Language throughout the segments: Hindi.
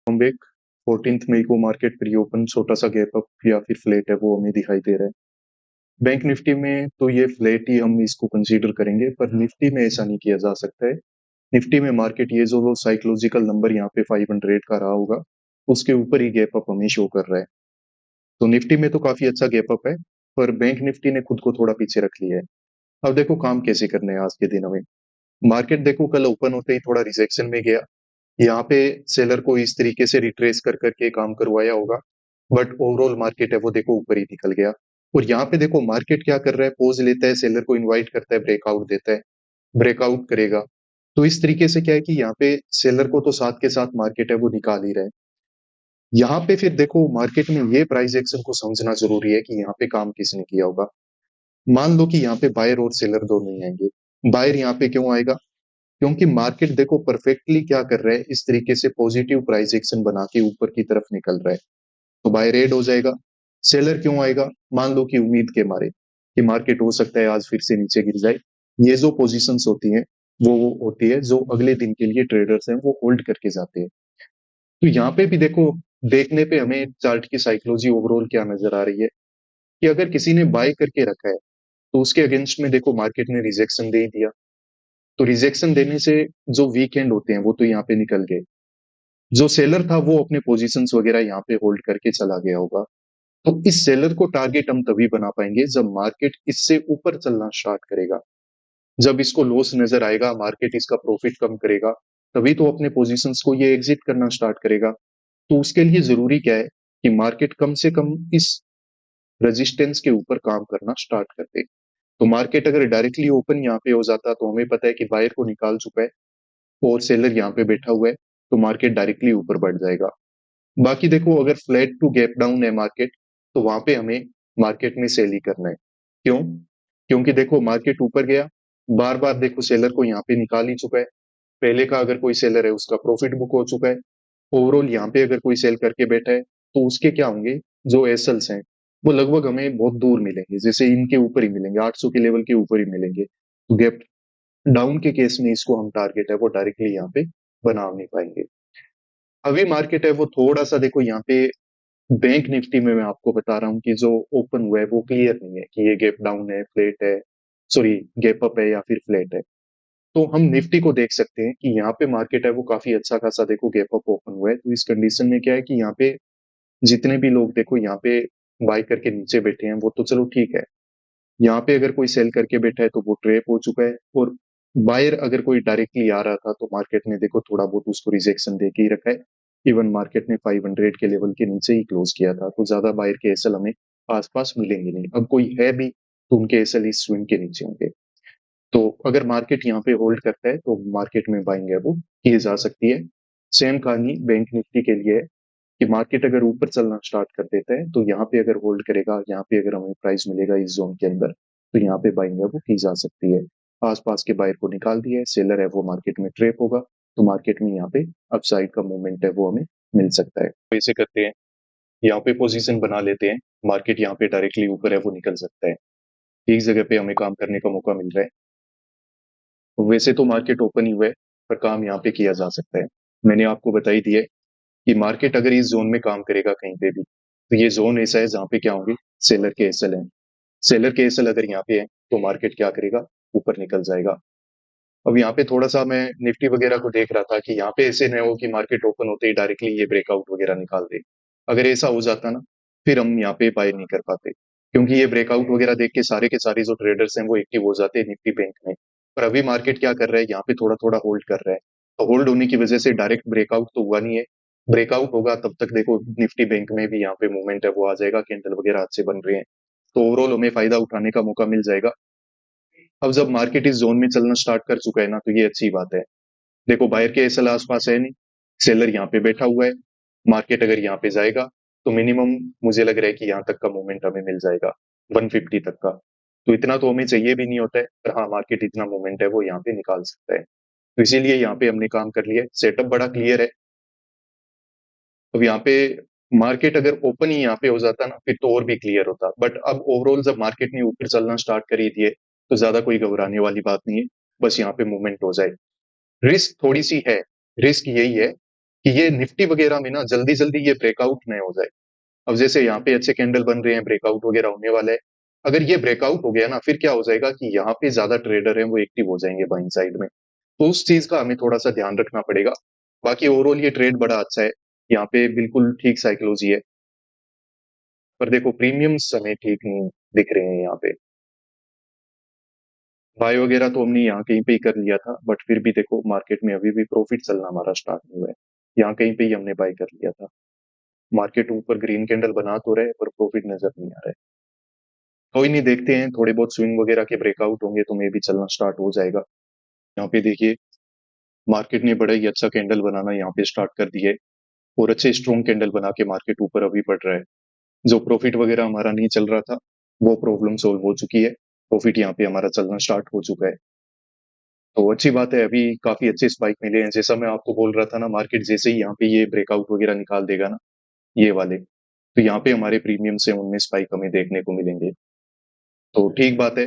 वेलकम 14th मई को मार्केट प्री ओपन छोटा सा गैप अप या फिर फ्लैट है वो हमें दिखाई दे रहा है। बैंक निफ्टी में तो ये फ्लैट ही हम इसको कंसीडर करेंगे, पर निफ्टी में ऐसा नहीं किया जा सकता है। निफ्टी में मार्केट ये जो साइकोलॉजिकल नंबर यहाँ पे 500 का रहा होगा, उसके ऊपर ही गैप अप हमें शो कर रहा है। तो निफ्टी में तो काफी अच्छा गैप अप है, पर बैंक निफ्टी ने खुद को थोड़ा पीछे रख लिया है। अब देखो काम कैसे करने हैं आज के दिन हमें। मार्केट देखो कल ओपन होते ही थोड़ा रिजेक्शन में गया। यहाँ पे सेलर को इस तरीके से रिट्रेस कर करके काम करवाया होगा, बट ओवरऑल मार्केट है वो देखो ऊपर ही निकल गया। और यहाँ पे देखो मार्केट क्या कर रहा है, पोज लेता है, सेलर को इनवाइट करता है, ब्रेकआउट देता है, ब्रेकआउट करेगा। तो इस तरीके से क्या है कि यहाँ पे सेलर को तो साथ के साथ मार्केट है वो निकाल ही रहा है। यहाँ पे फिर देखो मार्केट में ये प्राइस एक्शन को समझना जरूरी है कि यहाँ पे काम किसने किया होगा। मान लो कि यहाँ पे बायर और सेलर दोनों ही आएंगे। बायर यहाँ पे क्यों आएगा? क्योंकि मार्केट देखो परफेक्टली क्या कर रहा है, इस तरीके से पॉजिटिव प्राइस एक्शन बना के ऊपर की तरफ निकल रहा है, तो बाय रेड हो जाएगा। सेलर क्यों आएगा? मान लो कि उम्मीद के मारे कि मार्केट हो सकता है आज फिर से नीचे गिर जाए। ये जो पोजीशंस होती हैं वो होती है जो अगले दिन के लिए ट्रेडर्स हैं वो होल्ड करके जाते हैं। तो यहाँ पे भी देखो, देखने पे हमें चार्ट की साइकोलॉजी ओवरऑल क्या नजर आ रही है कि अगर किसी ने बाय करके रखा है तो उसके अगेंस्ट में देखो मार्केट ने रिजेक्शन दे दिया। तो रिजेक्शन देने से जो वीकेंड होते हैं वो तो यहाँ पे निकल गए। जो सेलर था वो अपने पोजीशंस वगैरह यहाँ पे होल्ड करके चला गया होगा। तो इस सेलर को टारगेट हम तभी बना पाएंगे जब मार्केट इससे ऊपर चलना स्टार्ट करेगा। जब इसको लॉस नजर आएगा, मार्केट इसका प्रॉफिट कम करेगा, तभी तो अपने पोजीशंस को ये एग्जिट करना स्टार्ट करेगा। तो उसके लिए जरूरी क्या है कि मार्केट कम से कम इस रेजिस्टेंस के ऊपर काम करना स्टार्ट कर दे। तो मार्केट अगर डायरेक्टली ओपन यहाँ पे हो जाता तो हमें पता है कि बायर को निकाल चुका है और सेलर यहाँ पे बैठा हुआ है, तो मार्केट डायरेक्टली ऊपर बढ़ जाएगा। बाकी देखो अगर फ्लैट टू गैप डाउन है मार्केट, तो वहां पे हमें मार्केट में सेल ही करना है। क्यों? क्योंकि देखो मार्केट ऊपर गया, बार बार देखो सेलर को यहाँ पे निकाल ही चुका है। पहले का अगर कोई सेलर है उसका प्रॉफिट बुक हो चुका है। ओवरऑल यहाँ पे अगर कोई सेल करके बैठा है तो उसके क्या होंगे, जो एसएल्स हैं वो लगभग हमें बहुत दूर मिलेंगे, जैसे इनके ऊपर ही मिलेंगे, 800 के लेवल के ऊपर ही मिलेंगे। तो गैप डाउन के केस में इसको हम टारगेट है वो डायरेक्टली यहाँ पे बना नहीं पाएंगे। अभी मार्केट है वो थोड़ा सा देखो यहाँ पे बैंक निफ्टी में मैं आपको बता रहा हूँ कि जो ओपन हुआ है वो क्लियर नहीं है कि ये गैप डाउन है, फ्लैट है, सॉरी गैप अप है या फिर फ्लैट है। तो हम निफ्टी को देख सकते हैं कि यहाँ पे मार्केट है वो काफी अच्छा खासा देखो गैप अप ओपन हुआ है। तो इस कंडीशन में क्या है कि यहाँ पे जितने भी लोग देखो यहाँ पे बाय करके नीचे बैठे हैं वो तो चलो ठीक है। यहाँ पे अगर कोई सेल करके बैठा है तो वो ट्रैप हो चुका है। और बायर अगर कोई डायरेक्टली आ रहा था तो मार्केट ने देखो थोड़ा बहुत उसको रिजेक्शन दे के ही रखा है। इवन मार्केट ने 500 के लेवल के नीचे ही क्लोज किया था, तो ज्यादा बायर के एसएल हमें आसपास मिलेंगे नहीं। अब कोई है भी तो उनके एसएल इस स्विंग के नीचे होंगे। तो अगर मार्केट यहाँ पे होल्ड करता है तो मार्केट में बाइंग है वो की जा सकती है। सेम कहानी बैंक निफ्टी के लिए है कि मार्केट अगर ऊपर चलना स्टार्ट कर देता है तो यहाँ पे अगर होल्ड करेगा, यहाँ पे अगर हमें प्राइस मिलेगा इस जोन के अंदर, तो यहाँ पे बाइंग है वो की जा सकती है। आसपास के बायर को निकाल दिया है, सेलर है वो मार्केट में ट्रेप होगा, तो मार्केट में यहाँ पे अपसाइड का मूवमेंट है वो हमें मिल सकता है। तो ऐसे करते हैं, यहाँ पे पोजीशन बना लेते हैं, मार्केट यहाँ पे डायरेक्टली ऊपर है वो निकल सकता है। एक जगह पे हमें काम करने का मौका मिल रहा है। वैसे तो मार्केट ओपन ही हुआ है, पर काम यहाँ पे किया जा सकता है। मैंने आपको बता ही दिया है कि मार्केट अगर इस जोन में काम करेगा कहीं पे भी, तो ये जोन ऐसा है जहां पे क्या होंगे, सेलर के एसएल हैं। सेलर के एसएल अगर यहाँ पे है तो मार्केट क्या करेगा, ऊपर निकल जाएगा। अब यहाँ पे थोड़ा सा मैं निफ्टी वगैरह को देख रहा था कि यहाँ पे ऐसे न हो कि मार्केट ओपन होते ही डायरेक्टली ये ब्रेकआउट वगैरह निकाल दे। अगर ऐसा हो जाता ना, फिर हम यहाँ पे बाय नहीं कर पाते, क्योंकि ये ब्रेकआउट वगैरह देख के सारे जो ट्रेडर्स हैं वो एक्टिव हो जाते हैं निफ्टी बैंक में। पर अभी मार्केट क्या कर रहा है, यहाँ पे थोड़ा थोड़ा होल्ड कर रहा है। तो होल्ड होने की वजह से डायरेक्ट ब्रेकआउट तो हुआ नहीं है। ब्रेकआउट होगा तब तक देखो निफ्टी बैंक में भी यहाँ पे मूवमेंट है वो आ जाएगा, कैंडल वगैरह हाथ से बन रहे हैं, तो ओवरऑल हमें फायदा उठाने का मौका मिल जाएगा। अब जब मार्केट इस जोन में चलना स्टार्ट कर चुका है ना, तो ये अच्छी बात है। देखो बायर के एसएल आसपास है नहीं, सेलर यहाँ पे बैठा हुआ है। मार्केट अगर यहाँ पे जाएगा तो मिनिमम मुझे लग रहा है कि यहाँ तक का मोमेंट हमें मिल जाएगा, 150 तक का। तो इतना तो हमें चाहिए भी नहीं होता है, पर हाँ मार्केट इतना मोमेंट है वो यहाँ पे निकाल सकता है। तो इसीलिए यहाँ पे हमने काम कर लिया है, सेटअप बड़ा क्लियर है। अब यहाँ पे मार्केट अगर ओपन ही यहाँ पे हो जाता ना फिर तो और भी क्लियर होता, बट अब ओवरऑल जब मार्केट ने ऊपर चलना स्टार्ट कर ही दिए तो ज्यादा कोई घबराने वाली बात नहीं है। बस यहाँ पे मूवमेंट हो जाए। रिस्क थोड़ी सी है, रिस्क यही है कि ये निफ्टी वगैरह में ना जल्दी-जल्दी ये ब्रेकआउट ना हो जाए। अब जैसे यहाँ पे अच्छे कैंडल बन रहे हैं, ब्रेकआउट वगैरह होने वाला है। अगर ये ब्रेकआउट हो गया ना, फिर क्या हो जाएगा कि यहाँ पे ज़्यादा ट्रेडर हैं, वो एक्टिव हो जाएँगे बाइंग साइड में। तो उस चीज़ का हमें थोड़ा-सा ध्यान रखना पड़ेगा। बाकी ओवरऑल ये ट्रेड बड़ा अच्छा है। यहाँ पे बिल्कुल ठीक साइकोलॉजी है। पर देखो प्रीमियम्स हमें ठीक नहीं दिख रहे हैं यहाँ पे। बाय वगैरह तो हमने यहाँ कहीं पे ही कर लिया था, बट फिर भी देखो मार्केट में अभी भी प्रॉफिट चलना हमारा स्टार्ट नहीं हुआ है। यहाँ कहीं पे ही हमने बाय कर लिया था। मार्केट ऊपर ग्रीन कैंडल बना तो रहे, पर प्रॉफिट नज़र नहीं आ रहा है। कोई नहीं, देखते हैं, थोड़े बहुत स्विंग वगैरह के ब्रेकआउट होंगे तो मे बी चलना स्टार्ट हो जाएगा। यहाँ पे देखिए मार्केट ने बड़ा ही अच्छा कैंडल बनाना यहाँ पे स्टार्ट कर दिया है और अच्छे स्ट्रॉन्ग कैंडल बना के मार्केट ऊपर अभी बढ़ रहा है। जो प्रॉफिट वगैरह हमारा नहीं चल रहा था, वो प्रॉब्लम सॉल्व हो चुकी है। प्रॉफिट यहाँ पे हमारा चलना स्टार्ट हो चुका है। तो अच्छी बात है, अभी काफ़ी अच्छे स्पाइक मिले हैं। जैसा मैं आपको बोल रहा था ना, मार्केट जैसे ही यहाँ पे ये ब्रेकआउट वगैरह निकाल देगा ना, ये वाले, तो यहाँ पे हमारे प्रीमियम से उनमें स्पाइक हमें देखने को मिलेंगे। तो ठीक बात है,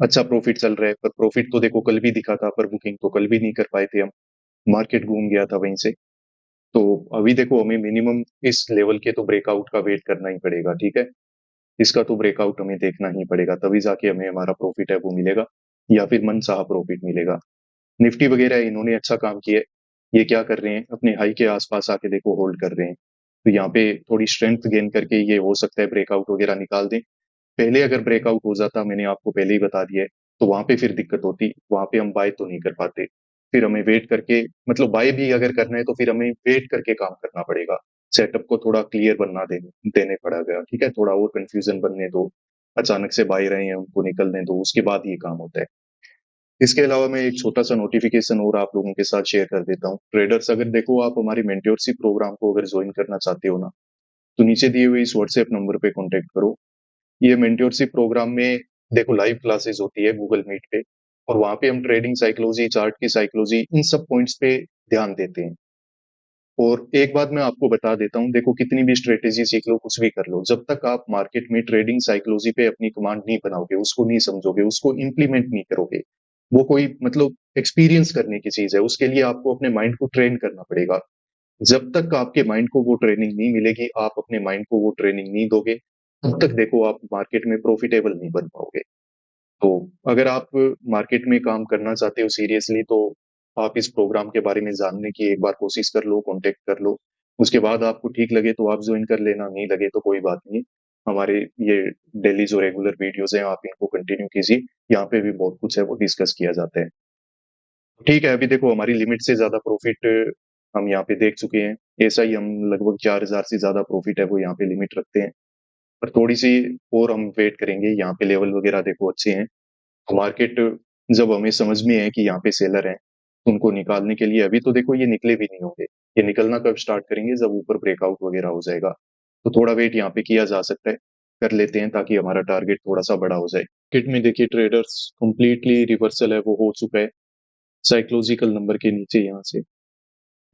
अच्छा प्रॉफिट चल रहा है, पर प्रॉफिट तो देखो कल भी दिखा था, पर बुकिंग तो कल भी नहीं कर पाए थे हम। मार्केट घूम गया था वहीं से। तो अभी देखो हमें मिनिमम इस लेवल के तो ब्रेकआउट का वेट करना ही पड़ेगा, ठीक है? इसका तो ब्रेकआउट हमें देखना ही पड़ेगा, तभी जाके हमें हमारा प्रॉफिट है वो मिलेगा या फिर मनचाहा प्रॉफिट मिलेगा। निफ्टी वगैरह इन्होंने अच्छा काम किया है। ये क्या कर रहे हैं, अपने हाई के आसपास आके देखो होल्ड कर रहे हैं। तो यहाँ पे थोड़ी स्ट्रेंथ गेन करके ये हो सकता है ब्रेकआउट वगैरह निकाल दें। पहले अगर ब्रेकआउट हो जाता, मैंने आपको पहले ही बता दिया है, तो वहां पे फिर दिक्कत होती, वहां पे हम बाय तो नहीं कर पाते। फिर हमें वेट करके, मतलब बाय भी अगर करना है तो फिर हमें वेट करके काम करना पड़ेगा। सेटअप को थोड़ा क्लियर बनना देने पड़ेगा, ठीक है? थोड़ा और कंफ्यूजन बनने दो। अचानक से बाय रहे हैं, उनको निकलने दो, उसके बाद ये काम होता है। इसके अलावा मैं एक छोटा सा नोटिफिकेशन और आप लोगों के साथ शेयर कर देता हूँ। ट्रेडर्स, अगर देखो आप हमारी मेंटरशिप प्रोग्राम को अगर ज्वाइन करना चाहते हो ना, तो नीचे दिए हुए इस व्हाट्सएप नंबर पे कॉन्टेक्ट करो। ये मेंटरशिप प्रोग्राम में देखो लाइव क्लासेस होती है गूगल मीट पे, और वहां पे हम ट्रेडिंग साइकोलॉजी, चार्ट की साइकोलॉजी, इन सब पॉइंट्स पे ध्यान देते हैं। और एक बात मैं आपको बता देता हूँ, देखो कितनी भी स्ट्रेटेजी सीख लो, कुछ भी कर लो, जब तक आप मार्केट में ट्रेडिंग साइकोलॉजी पे अपनी कमांड नहीं बनाओगे, उसको नहीं समझोगे, उसको इम्प्लीमेंट नहीं करोगे, वो कोई मतलब एक्सपीरियंस करने की चीज है, उसके लिए आपको अपने माइंड को ट्रेन करना पड़ेगा। जब तक आपके माइंड को वो ट्रेनिंग नहीं मिलेगी, आप अपने माइंड को वो ट्रेनिंग नहीं दोगे, तब तक देखो आप मार्केट में प्रॉफिटेबल नहीं बन पाओगे। तो अगर आप मार्केट में काम करना चाहते हो सीरियसली, तो आप इस प्रोग्राम के बारे में जानने की एक बार कोशिश कर लो, कॉन्टेक्ट कर लो। उसके बाद आपको ठीक लगे तो आप ज्वाइन कर लेना, नहीं लगे तो कोई बात नहीं। हमारे ये डेली जो रेगुलर वीडियोज़ हैं, आप इनको कंटिन्यू कीजिए। यहाँ पे भी बहुत कुछ है वो डिस्कस किया जाता है। ठीक है, अभी देखो हमारी लिमिट से ज़्यादा प्रॉफ़िट हम यहाँ पे देख चुके हैं। ऐसा ही हम लगभग 4000 से ज़्यादा प्रॉफ़िट है वो यहाँ पे लिमिट रखते हैं। पर थोड़ी-सी और हम वेट करेंगे, यहाँ पे लेवल वगैरह देखो अच्छे हैं। मार्केट जब हमें समझ में है कि यहाँ पे सेलर हैं, तो उनको निकालने के लिए अभी तो देखो ये निकले भी नहीं होंगे। ये निकलना कब स्टार्ट करेंगे, जब ऊपर ब्रेकआउट वगैरह हो जाएगा। तो थोड़ा वेट यहाँ पे किया जा सकता है, कर लेते हैं ताकि हमारा टारगेट थोड़ा-सा बड़ा हो जाए। मार्केट में देखिए ट्रेडर्स कंप्लीटली रिवर्सल है वो हो चुका है, साइकोलॉजिकल नंबर के नीचे यहाँ से।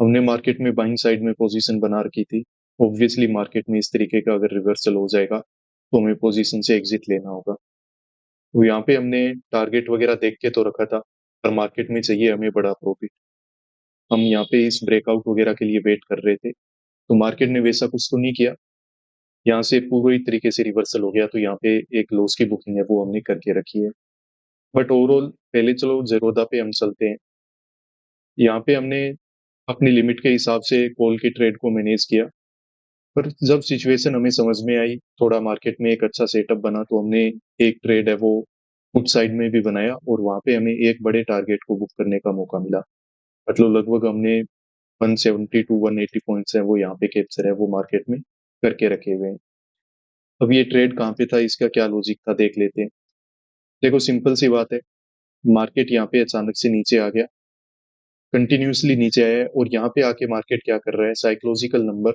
हमने मार्केट में बाइंग साइड में पोज़ीशन बना रखी थी। ऑब्वियसली मार्केट में इस तरीके का अगर रिवर्सल हो जाएगा, तो हमें पोज़ीशन से एग्ज़िट लेना होगा। तो यहाँ पे हमने टारगेट वगैरह देख के तो रखा था, पर मार्केट में चाहिए हमें बड़ा प्रॉफिट। हम यहाँ पे इस ब्रेकआउट वगैरह के लिए वेट कर रहे थे, तो मार्केट ने वैसा कुछ तो नहीं किया। यहाँ से पूरी तरीके से रिवर्सल हो गया, तो यहाँ पे एक लॉस की बुकिंग है वो हमने करके रखी है। बट ओवरऑल पहले चलो ज़ेरोधा पे हम चलते हैं। यहाँ पे हमने अपनी लिमिट के हिसाब से कॉल के ट्रेड को मैनेज किया, पर जब सिचुएशन हमें समझ में आई, थोड़ा मार्केट में एक अच्छा सेटअप बना, तो हमने एक ट्रेड है वो पुट साइड में भी बनाया और वहाँ पे हमें एक बड़े टारगेट को बुक करने का मौका मिला। मतलब लगभग हमने 170 टू 180 पॉइंट्स हैं वो यहाँ पे कैप्चर है वो मार्केट में करके रखे हुए हैं। अब ये ट्रेड कहाँ पे था, इसका क्या लॉजिक था देख लेते हैं। देखो सिंपल सी बात है, मार्केट यहाँ पे अचानक से नीचे आ गया, कंटिन्यूअसली नीचे आया है और यहाँ पे आके मार्केट क्या कर रहा है, psychological number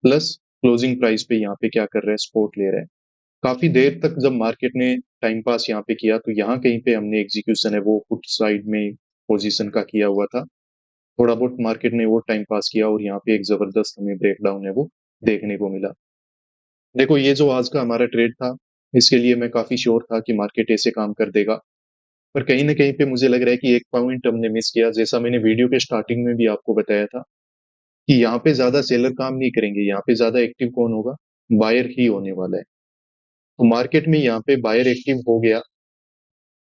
plus closing price पे यहाँ पे क्या कर रहा है, सपोर्ट ले रहा है। काफी देर तक जब मार्केट ने टाइम पास यहाँ पे किया, तो यहाँ कहीं पे हमने एग्जीक्यूशन है वो पुट साइड में पोजीशन का किया हुआ था। थोड़ा बहुत मार्केट ने वो टाइम पास किया और यहाँ पे एक जबरदस्त हमें ब्रेकडाउन है वो देखने को मिला। देखो ये जो आज का हमारा ट्रेड था, इसके लिए मैं काफी श्योर था कि मार्केट ऐसे काम कर देगा, पर कहीं ना कहीं पे मुझे लग रहा है कि एक पॉइंट हमने मिस किया, जैसा मैंने वीडियो के स्टार्टिंग में भी आपको बताया था कि यहाँ पे ज़्यादा सेलर काम नहीं करेंगे, यहाँ पे ज़्यादा एक्टिव कौन होगा? बायर ही होने वाला है। तो मार्केट में यहाँ पे बायर एक्टिव हो गया,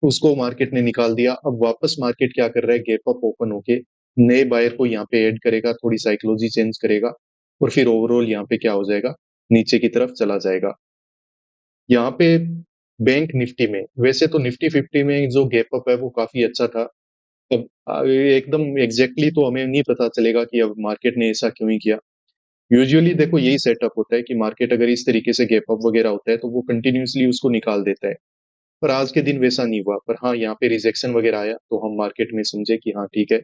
उसको मार्केट ने निकाल दिया। अब वापस मार्केट क्या कर रहा है? गैप अप ओपन होके नए बायर को यहाँ पे ऐड करेगा, थोड़ी साइकोलॉजी चेंज करेगा और फिर ओवरऑल यहाँ पे क्या हो जाएगा? नीचे की तरफ चला जाएगा। यहाँ पे बैंक निफ्टी में, वैसे तो निफ्टी 50 में जो गैप अप है वो काफ़ी अच्छा था। अब एकदम एग्ज़ैक्टली तो हमें नहीं पता चलेगा कि अब मार्केट ने ऐसा क्यों ही किया। यूजुअली देखो यही सेटअप होता है कि मार्केट अगर इस तरीके से गैप अप वगैरह होता है तो वो कंटिन्यूअसली उसको निकाल देता है। पर आज के दिन वैसा नहीं हुआ। पर हाँ, यहाँ पे रिजेक्शन वगैरह आया तो हम मार्केट में समझे कि हाँ ठीक है,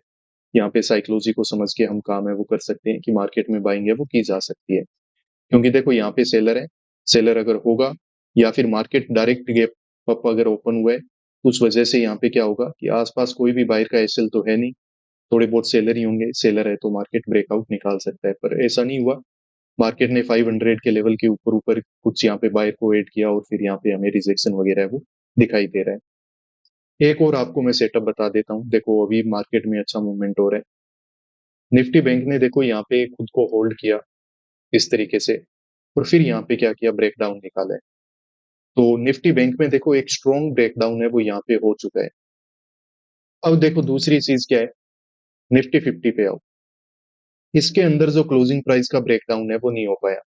यहाँ पे साइकोलॉजी को समझ के हम काम है वो कर सकते हैं कि मार्केट में बाइंग है वो की जा सकती है। क्योंकि देखो यहाँ पे सेलर है, सेलर अगर होगा या फिर मार्केट डायरेक्ट गैप अप अगर ओपन हुआ है, उस वजह से यहाँ पे क्या होगा कि आस-पास कोई भी बायर का एसएल तो है नहीं, थोड़े बहुत सेलर ही होंगे, सेलर है तो मार्केट ब्रेकआउट निकाल सकता है। पर ऐसा नहीं हुआ, मार्केट ने 500 के लेवल के ऊपर-ऊपर कुछ यहाँ पे बायर को ऐड किया और फिर यहाँ पे हमें रिजेक्शन वगैरह है वो दिखाई दे रहा है। एक और आपको मैं सेटअप बता देता हूँ, देखो अभी मार्केट में अच्छा मूवमेंट हो रहा है। निफ्टी बैंक ने देखो यहाँ पे खुद को होल्ड किया इस तरीके से और फिर यहाँ पे क्या किया? ब्रेकडाउन निकाला है। तो निफ्टी बैंक में देखो एक स्ट्रॉन्ग ब्रेकडाउन है वो यहाँ पे हो चुका है। अब देखो दूसरी चीज़ क्या है? निफ्टी 50 पे आओ। इसके अंदर जो क्लोजिंग प्राइस का ब्रेकडाउन है वो नहीं हो पाया।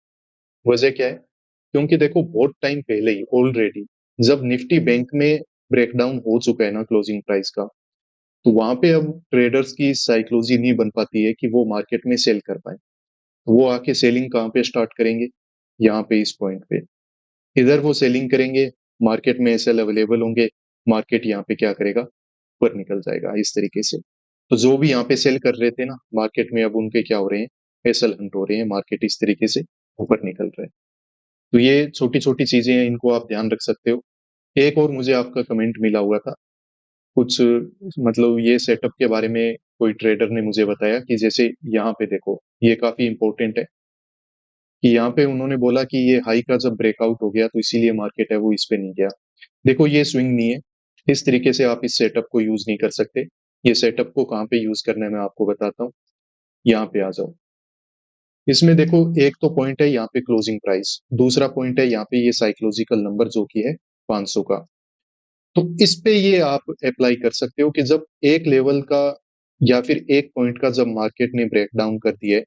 वजह क्या है? क्योंकि देखो बहुत टाइम पहले ही ऑलरेडी जब निफ्टी बैंक में ब्रेकडाउन हो चुका है ना क्लोजिंग प्राइस का, तो वहां पे अब ट्रेडर्स की साइकोलॉजी नहीं बन पाती है कि वो मार्केट में सेल कर पाए। वो आके सेलिंग कहाँ पे स्टार्ट करेंगे? यहाँ पे इस पॉइंट पे। इधर वो सेलिंग करेंगे, मार्केट में एसएल अवेलेबल होंगे, मार्केट यहाँ पे क्या करेगा? ऊपर निकल जाएगा इस तरीके से। तो जो भी यहाँ पे सेल कर रहे थे ना, मार्केट में अब उनके क्या हो रहे हैं? एसएल हंट हो रहे हैं, मार्केट इस तरीके से ऊपर निकल रहा है। तो ये छोटी-छोटी चीज़ें हैं, इनको आप ध्यान रख सकते हो। एक और मुझे आपका कमेंट मिला हुआ था, कुछ मतलब ये सेटअप के बारे में कोई ट्रेडर ने मुझे बताया कि जैसे यहाँ पे देखो, ये काफ़ी इम्पोर्टेंट है कि यहाँ पे उन्होंने बोला कि ये हाई का जब ब्रेकआउट हो गया, तो इसीलिए मार्केट है वो इस पे नहीं गया। देखो ये स्विंग नहीं है, इस तरीके से आप इस सेटअप को यूज़ नहीं कर सकते। ये सेटअप को कहाँ पे यूज़ करना है मैं आपको बताता हूँ, यहाँ पे आ जाओ। इसमें देखो एक तो पॉइंट है यहाँ पे क्लोजिंग प्राइस, दूसरा पॉइंट है यहाँ पे ये साइकोलॉजिकल नंबर जो कि है 500 का। तो इस पे ये आप अप्लाई कर सकते हो कि जब एक लेवल का या फिर एक पॉइंट का जब मार्केट ने ब्रेक डाउन कर दिया है,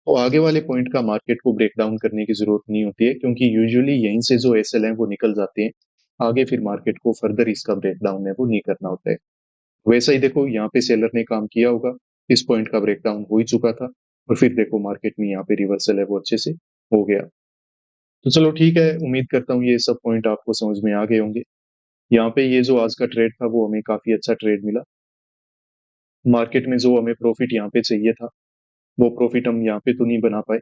तो आगे वाले पॉइंट का मार्केट को ब्रेक डाउन करने की ज़रूरत नहीं होती है क्योंकि यूजुअली यहीं से जो एसएल हैं वो निकल जाते हैं। आगे फिर मार्केट को फर्दर इसका ब्रेक डाउन है वो नहीं करना होता है। वैसा ही देखो यहाँ पे सेलर ने काम किया होगा, इस पॉइंट का ब्रेक डाउन हो ही चुका था और फिर देखो मार्केट में यहाँ पे रिवर्सल है वो अच्छे से हो गया। तो चलो ठीक है, उम्मीद करता हूँ ये सब पॉइंट आपको समझ में आ गए होंगे। यहाँ पे ये जो आज का ट्रेड था वो हमें काफ़ी अच्छा ट्रेड मिला। मार्केट में जो हमें प्रॉफिट यहाँ पे चाहिए था, वो प्रॉफिट हम यहाँ पे तो नहीं बना पाए।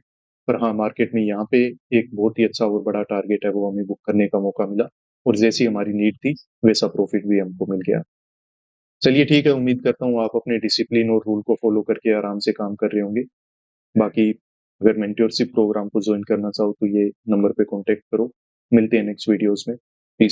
पर हाँ, मार्केट में यहाँ पे एक बहुत ही अच्छा और बड़ा टारगेट है वो हमें बुक करने का मौका मिला और जैसी हमारी नीड थी, वैसा प्रॉफिट भी हमको मिल गया। चलिए ठीक है, उम्मीद करता हूँ आप अपने डिसिप्लिन और रूल को फ़ॉलो करके आराम से काम कर रहे होंगे। बाकी अगर मेंटरशिप प्रोग्राम को जॉइन करना चाहो तो ये नंबर पे कॉन्टैक्ट करो। मिलते हैं नेक्स्ट वीडियोज़ में।